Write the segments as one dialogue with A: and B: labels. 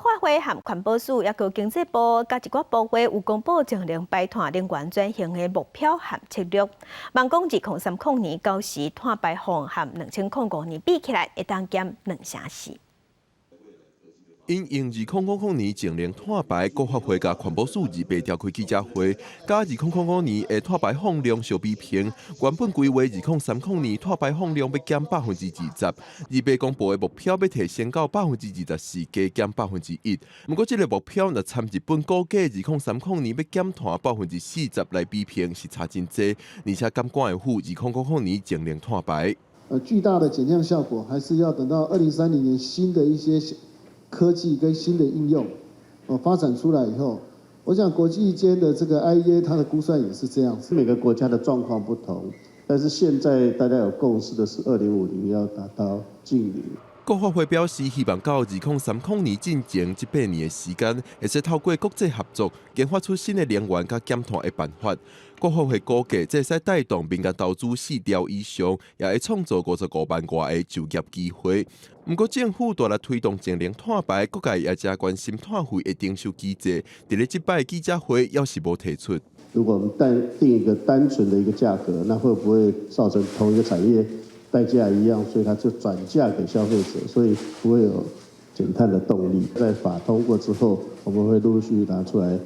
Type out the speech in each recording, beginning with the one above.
A: 发会和环保署也佮经济部甲一寡部会有公布净零排碳能源转型的目标和策略。望讲2030年到时碳排放和2005年比起来，会当减2成4。
B: 因应2000年净零碳排，国发会甲环保署28召开记者会，甲2005年的碳排放量相比拼，原本规划2030年碳排放量要减20%，28公布的目标要提升到24%，加减1%。不过，这个目标若参日本估计2030年要减碳40%来比拼，是差真多，而且监管会府2005年净零碳排。
C: 巨大的减量效果，还是要等到2030年新的一些科技跟新的应用发展出来以后，我想国际间的这个 IEA 它的估算也是这样子。每个国家的状况不同，但是现在大家有共识的是2050要达到净零。
B: 国发会表示，希望到2030年进前18年的时间，会使透过国际合作，研发出新的能源甲减碳的办法。国发会估计，这使带动民间投资4兆以上，也会创造55万外的就业机会。不过，政府大力推动净零碳排，各界也真关心碳费的征收机制。伫咧这摆记者会，要是无提出。
C: 如果我们定一个单纯的一个价格，那会不会造成同一个产业代价一样，所以它就转嫁给消费者，所以不会有减碳的动力。在法通过之后，我们会陆续拿出来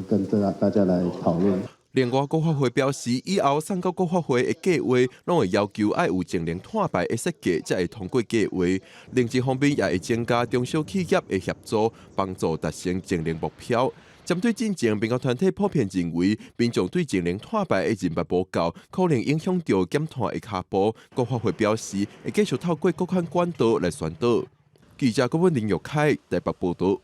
C: 跟大家来讨论。
B: 另外，国发会表示，以后送到国发会的计划，拢会要求要有净零碳排的设计，才会通过计划。另一方面，也会增加中小企业的协助，帮助达成净零目标。针对进前，民间团体普遍认为，民众对净零碳排的认识不够，可能影响到减碳的脚步。国发会表示，会继续透过各款管道来宣导。记者郭文林、玉凯台北报道。